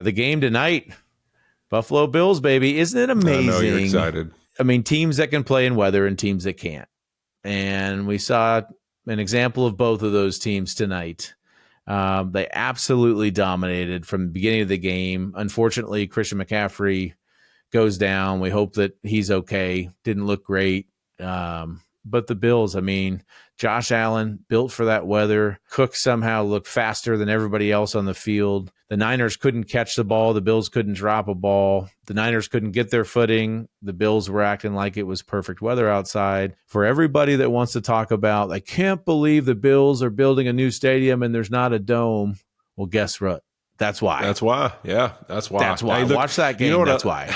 The game tonight, Buffalo Bills, baby. Isn't it amazing? I know you're excited. I mean, teams that can play in weather and teams that can't. And we saw an example of both of those teams tonight. They absolutely dominated from the beginning of the game. Unfortunately, Christian McCaffrey goes down. We hope that he's okay. Didn't look great. But the Bills, I mean, Josh Allen built for that weather. Cook somehow looked faster than everybody else on the field. The Niners couldn't catch the ball. The Bills couldn't drop a ball. The Niners couldn't get their footing. The Bills were acting like it was perfect weather outside. For everybody that wants to talk about, I can't believe the Bills are building a new stadium and there's not a dome. Well, guess what? That's why. That's why. Yeah, that's why. That's why. Hey, look, watch that game. You know that's why.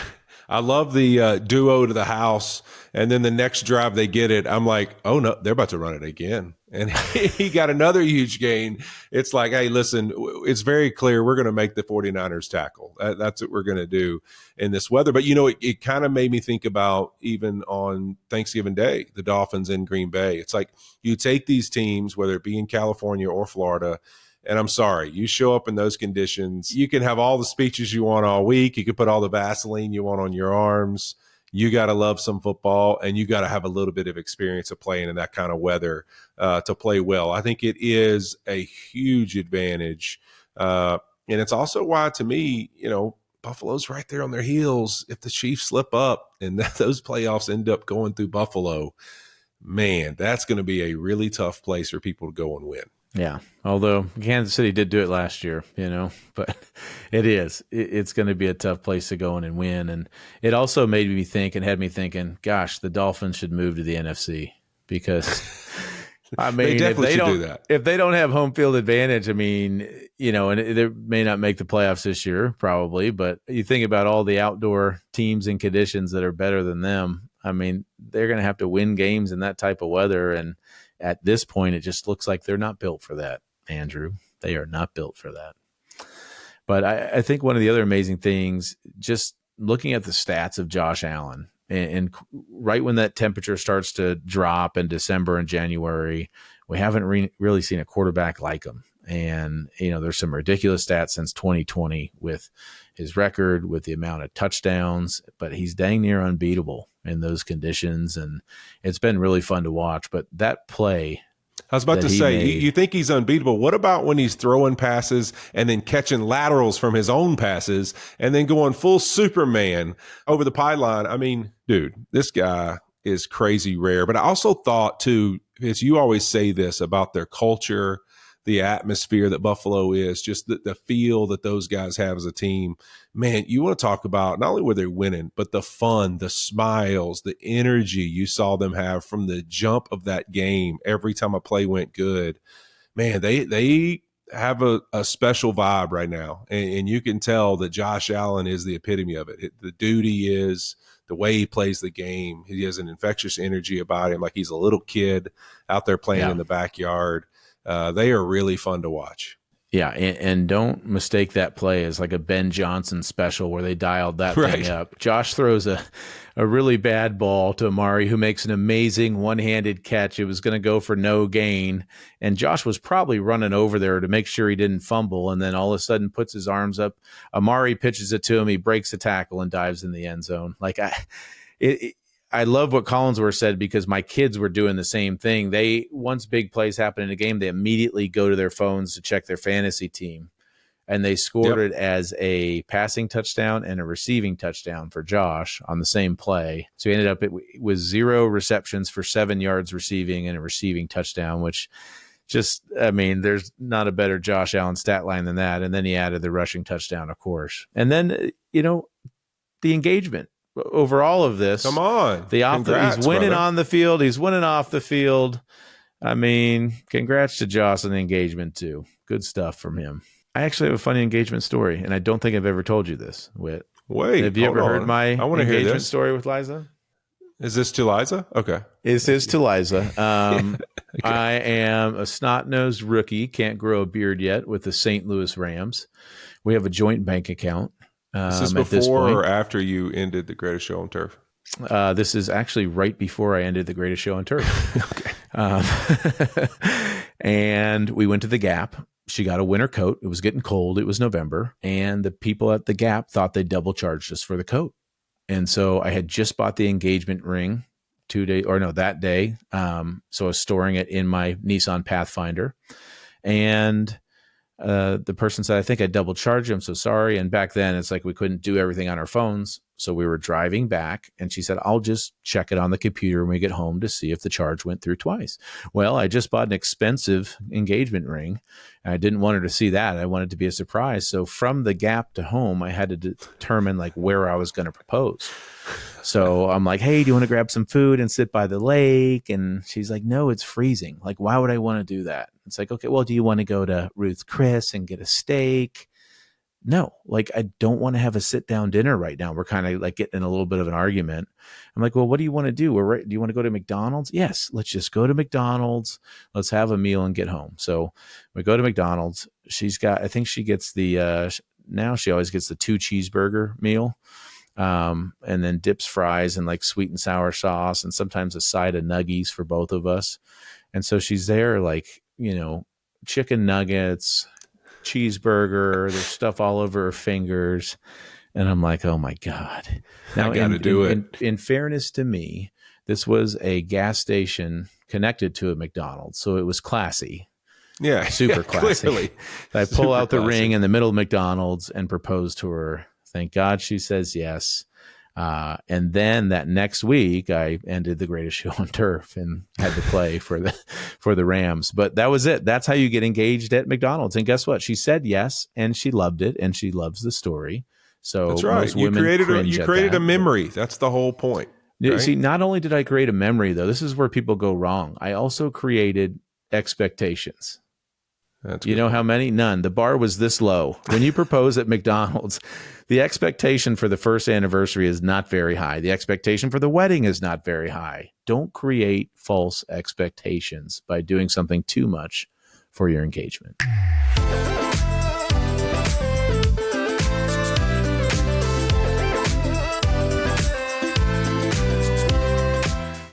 I love the duo to the house, and then the next drive they get it. I'm like, oh, no, they're about to run it again. And he got another huge gain. It's like, hey, listen, it's very clear we're going to make the 49ers tackle. That's what we're going to do in this weather. But, you know, it kind of made me think about even on Thanksgiving Day, the Dolphins in Green Bay. It's like you take these teams, whether it be in California or Florida, and I'm sorry, you show up in those conditions. You can have all the speeches you want all week. You can put all the Vaseline you want on your arms. You got to love some football, and you got to have a little bit of experience of playing in that kind of weather to play well. I think it is a huge advantage. And it's also why, to me, you know, Buffalo's right there on their heels. If the Chiefs slip up and those playoffs end up going through Buffalo, man, that's going to be a really tough place for people to go and win. Yeah, although Kansas City did do it last year, you know, but it's going to be a tough place to go in and win. And it also made me think and had me thinking, gosh, the Dolphins should move to the NFC because, I mean, if they don't have home field advantage, I mean, you know, and they may not make the playoffs this year probably, but you think about all the outdoor teams and conditions that are better than them. I mean, they're going to have to win games in that type of weather. And at this point, it just looks like they're not built for that, Andrew. They are not built for that. But I think one of the other amazing things, just looking at the stats of Josh Allen, and right when that temperature starts to drop in December and January, we haven't really seen a quarterback like him. And, you know, there's some ridiculous stats since 2020 with his record, with the amount of touchdowns, but he's dang near unbeatable in those conditions. And it's been really fun to watch. But that play, I was about to say, you think he's unbeatable. What about when he's throwing passes and then catching laterals from his own passes and then going full Superman over the pylon? I mean, dude, this guy is crazy rare. But I also thought, too, as you always say this about their culture, the atmosphere that Buffalo is, just the feel that those guys have as a team. Man, you want to talk about not only were they winning, but the fun, the smiles, the energy you saw them have from the jump of that game every time a play went good. Man, they have a special vibe right now. And you can tell that Josh Allen is the epitome of it. The dude he is, the way he plays the game. He has an infectious energy about him, like he's a little kid out there playing in the backyard. They are really fun to watch. Yeah, and don't mistake that play as like a Ben Johnson special where they dialed that thing up. Josh throws a really bad ball to Amari, who makes an amazing one-handed catch. It was going to go for no gain, and Josh was probably running over there to make sure he didn't fumble, and then all of a sudden puts his arms up. Amari pitches it to him. He breaks a tackle and dives in the end zone. Like I love what Collinsworth said because my kids were doing the same thing. Once big plays happen in a game, they immediately go to their phones to check their fantasy team. And they scored it as a passing touchdown and a receiving touchdown for Josh on the same play. So he ended up with 0 receptions for 7 yards receiving and a receiving touchdown, which just, I mean, there's not a better Josh Allen stat line than that. And then he added the rushing touchdown, of course. And then, you know, the engagement. Over all of this, come on, he's winning on the field. He's winning off the field. I mean, congrats to Josh on the engagement too. Good stuff from him. I actually have a funny engagement story, and I don't think I've ever told you this, Whit. Wait, have you ever heard my engagement story with Liza? Is this to Liza? Okay. This is to Liza. Okay. I am a snot-nosed rookie, can't grow a beard yet with the St. Louis Rams. We have a joint bank account. Is this before or after you ended the Greatest Show on Turf? This is actually right before I ended the Greatest Show on Turf. Okay. And we went to the Gap, she got a winter coat. It was getting cold. It was November. And the people at the Gap thought they double charged us for the coat. And so I had just bought the engagement ring that day. So I was storing it in my Nissan Pathfinder. And the person said, I think I double charged you. I'm so sorry. And back then it's like we couldn't do everything on our phones. So we were driving back and she said, I'll just check it on the computer when we get home to see if the charge went through twice. Well, I just bought an expensive engagement ring and I didn't want her to see that. I wanted it to be a surprise. So from the Gap to home, I had to determine like where I was going to propose. So I'm like, hey, do you want to grab some food and sit by the lake? And she's like, no, it's freezing. Like, why would I want to do that? It's like, okay, well, do you want to go to Ruth Chris and get a steak? No, like, I don't want to have a sit down dinner right now. We're kind of like getting in a little bit of an argument. I'm like, well, what do you want to do? Do you want to go to McDonald's? Yes, let's just go to McDonald's. Let's have a meal and get home. So we go to McDonald's. I think she gets now she always gets the 2 cheeseburger meal. And then dips fries and like sweet and sour sauce and sometimes a side of nuggies for both of us. And so she's there like, chicken nuggets, cheeseburger, there's stuff all over her fingers. And I'm like, oh my God. Now, I got to do it. In fairness to me, this was a gas station connected to a McDonald's. So it was classy. Yeah. Super classy. Clearly. I pull out the ring in the middle of McDonald's and propose to her. Thank God she says yes. And then that next week, I ended the greatest show on turf and had to play for the Rams. But that was it. That's how you get engaged at McDonald's. And guess what? She said yes, and she loved it, and she loves the story. So that's right. You created a memory. That's the whole point. Right? See, not only did I create a memory, though, this is where people go wrong. I also created expectations. You know how many? None. The bar was this low. When you propose at McDonald's, the expectation for the first anniversary is not very high. The expectation for the wedding is not very high. Don't create false expectations by doing something too much for your engagement.